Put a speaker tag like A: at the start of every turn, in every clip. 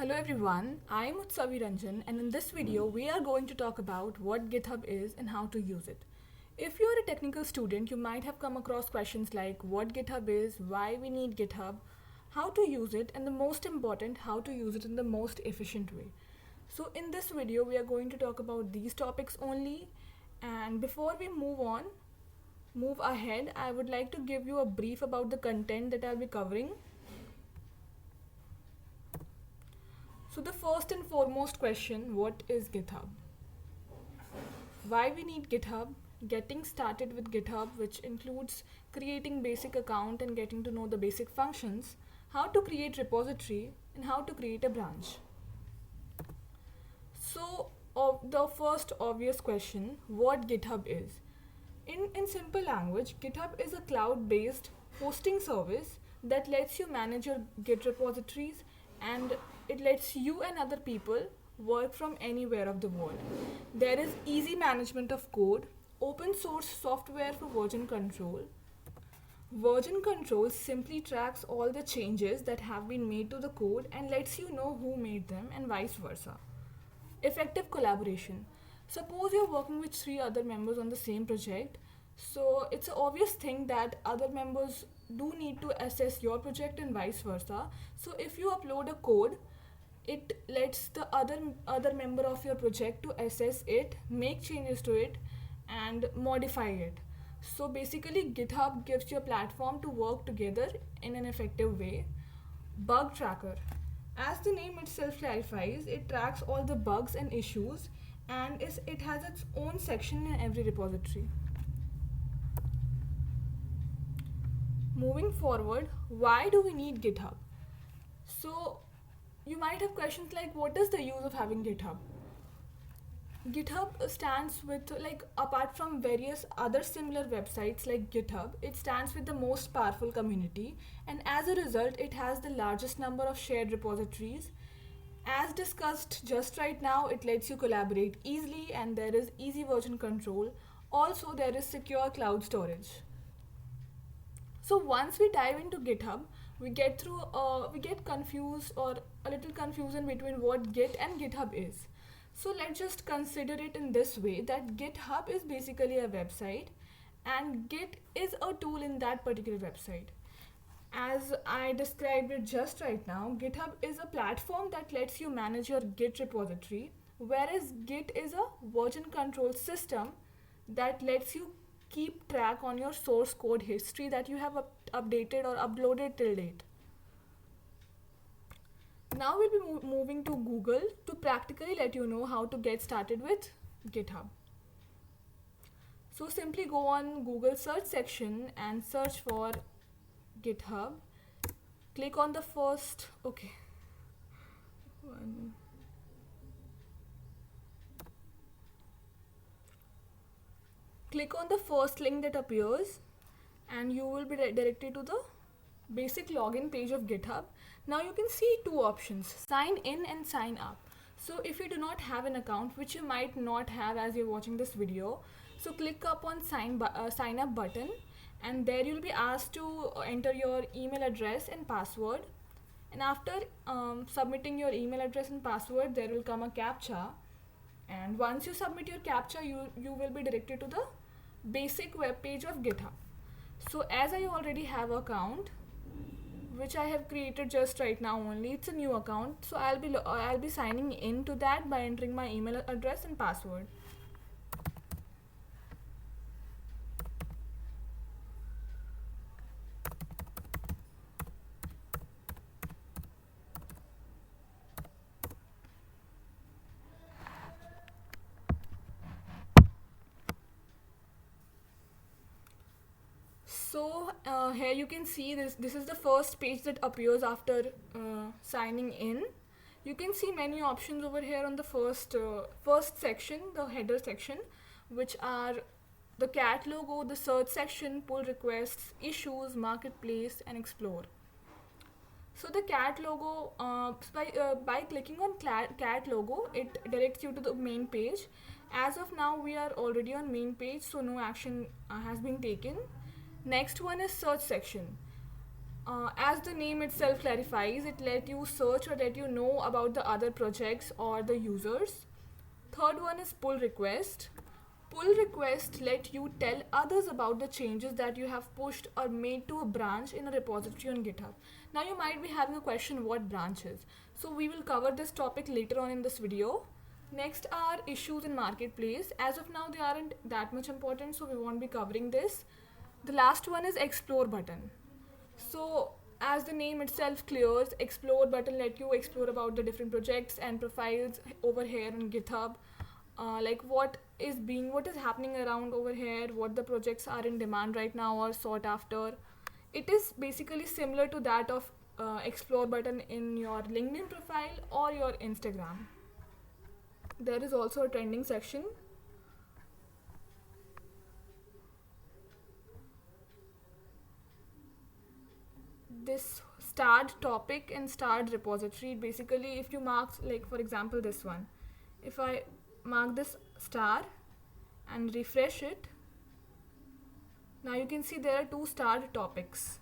A: Hello everyone, I'm Utsavi Ranjan and in this video we are going to talk about what GitHub is and how to use it. If you're a technical student, you might have come across questions like what GitHub is, why we need GitHub, how to use it, and the most important, how to use it in the most efficient way. So in this video we are going to talk about these topics only, and before we move ahead, I would like to give you a brief about the content that I'll be covering. So the first and foremost question, what is GitHub? Why we need GitHub? Getting started with GitHub, which includes creating basic account and getting to know the basic functions, how to create repository, and how to create a branch. So the first obvious question, what GitHub is? In simple language, GitHub is a cloud-based hosting service that lets you manage your Git repositories, and it lets you and other people work from anywhere of the world. There is easy management of code, open source software for version control. Version control simply tracks all the changes that have been made to the code and lets you know who made them and vice versa. Effective collaboration. Suppose you're working with 3 other members on the same project, so it's an obvious thing that other members do need to assess your project and vice versa. So if you upload a code, it lets the other member of your project to assess it, make changes to it, and modify it. So basically GitHub gives you a platform to work together in an effective way. Bug tracker. As the name itself clarifies, it tracks all the bugs and issues, and it has its own section in every repository. Moving forward, why do we need GitHub? So you might have questions like, what is the use of having GitHub? GitHub stands with, apart from various other similar websites like GitHub, it stands with the most powerful community, and as a result it has the largest number of shared repositories. As discussed just right now, it lets you collaborate easily and there is easy version control. Also, there is secure cloud storage. So once we dive into GitHub, we get confused or a little confusion between what Git and GitHub is. So let's just consider it in this way, that GitHub is basically a website and Git is a tool in that particular website. As I described it just right now, GitHub is a platform that lets you manage your Git repository, whereas Git is a version control system that lets you keep track on your source code history that you have updated or uploaded till date. Now we'll be moving to Google to practically let you know how to get started with GitHub. So simply go on Google search section and search for GitHub. Click on the first, Click on the first link that appears and you will be directed to the basic login page of GitHub. Now you can see 2 options, sign in and sign up. So if you do not have an account, which you might not have as you're watching this video, so click up on sign up button, and there you'll be asked to enter your email address and password. And after submitting your email address and password, there will come a CAPTCHA. And once you submit your CAPTCHA, you will be directed to the basic web page of GitHub. So as I already have an account, which I have created just right now only, it's a new account, so I'll be signing in to that by entering my email address and password. So here you can see this is the first page that appears after signing in. You can see many options over here on the first section, the header section, which are the cat logo, the search section, pull requests, issues, marketplace, and explore. So the cat logo, by clicking on cat logo, it directs you to the main page. As of now, we are already on main page, so no action has been taken. Next one is search section. As the name itself clarifies, it let you search or let you know about the other projects or the users. Third one is pull request. Pull request let you tell others about the changes that you have pushed or made to a branch in a repository on GitHub. Now you might be having a question what branch is. So we will cover this topic later on in this video. Next are issues in marketplace. As of now they aren't that much important, so we won't be covering this. The last one is explore button. So as the name itself clears, explore button let you explore about the different projects and profiles over here on GitHub. Like what is happening around over here, what the projects are in demand right now or sought after. It is basically similar to that of explore button in your LinkedIn profile or your Instagram. There is also a trending section. This starred topic and starred repository, basically if you mark, like for example this one, if I mark this star and refresh it, now you can see there are two starred topics.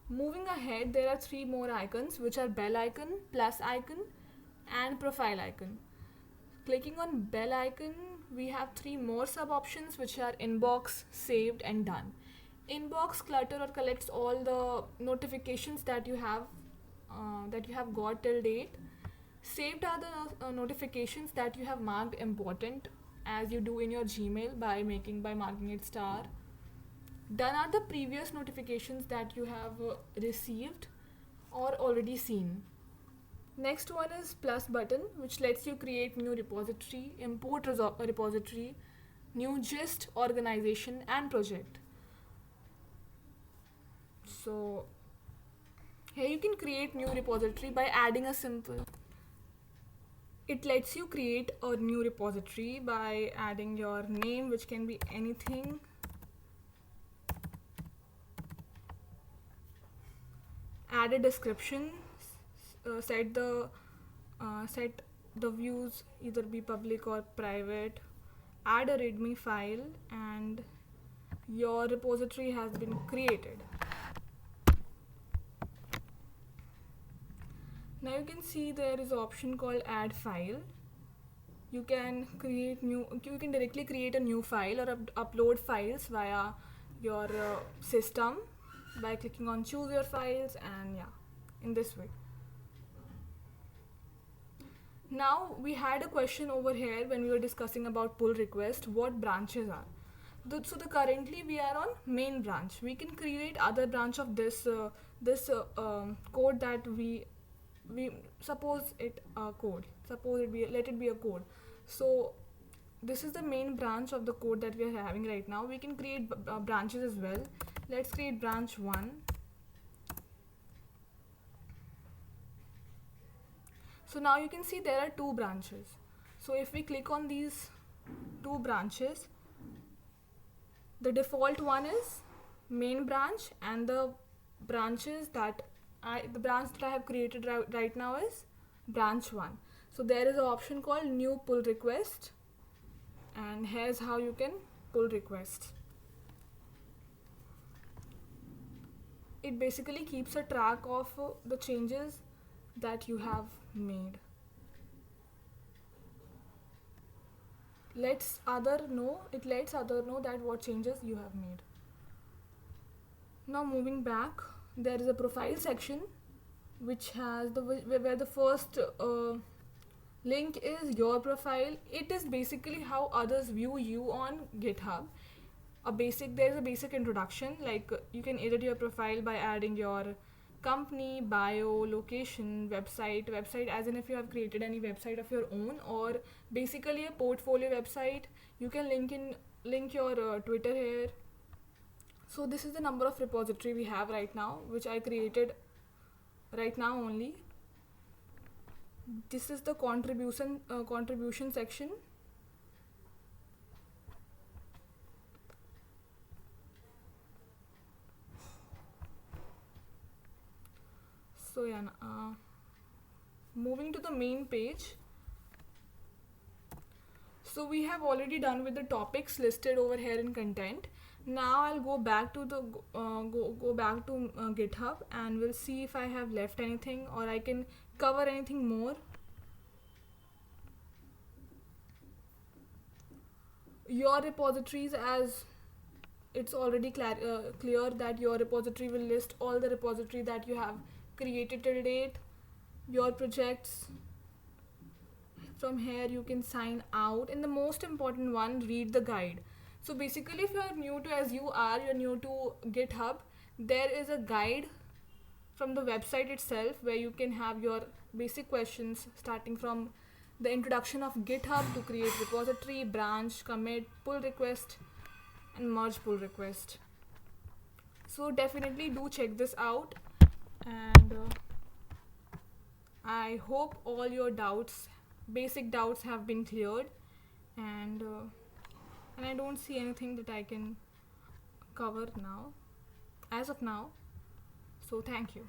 A: Moving ahead, there are three more icons, which are bell icon, plus icon and profile icon. Clicking on bell icon, we have three more sub options, which are inbox, saved and done. Inbox clutter or collects all the notifications that you have got till date. Saved are the notifications that you have marked important, as you do in your Gmail by marking it star. Done are the previous notifications that you have received or already seen. Next one is plus button, which lets you create new repository, import repository, new gist, organization and project. So here you can create new repository by adding a simple. It lets you create a new repository by adding your name, which can be anything. Add a description. Set the views either be public or private. Add a readme file, and your repository has been created. Now you can see there is an option called add file. You can directly create a new file or upload files via your system by clicking on choose your files, and in this way. Now we had a question over here when we were discussing about pull request, what branches are. So currently we are on main branch. We can create other branch of this code that we suppose it code. Let it be a code. So this is the main branch of the code that we are having right now. We can create branches as well. Let's create branch 1. So now you can see there are two branches. So if we click on these two branches, the default one is main branch, and the branch that I have created right now is branch 1. So there is an option called new pull request, and here's how you can pull requests. It basically keeps a track of the changes that you have made. It lets other know that what changes you have made. Now moving back, there is a profile section which has where the first link is your profile. It is basically how others view you on GitHub. There is a basic introduction, like you can edit your profile by adding your company, bio, location, website as in if you have created any website of your own, or basically a portfolio website. You can link your Twitter here. So this is the number of repository we have right now, which I created right now only. This is the contribution section. So moving to the main page. So we have already done with the topics listed over here in content. Now I'll go back to the go back to GitHub, and we'll see if I have left anything or I can cover anything more. Your repositories, as it's already clear that your repository will list all the repository that you have created till date, your projects. From here you can sign out, and the most important one, read the guide. So basically, if you're new to, as you are, you're new to GitHub, there is a guide from the website itself where you can have your basic questions, starting from the introduction of GitHub to create repository, branch, commit, pull request, and merge pull request. So definitely do check this out, and I hope all your doubts, basic doubts, have been cleared, and I don't see anything that I can cover now, as of now. So thank you.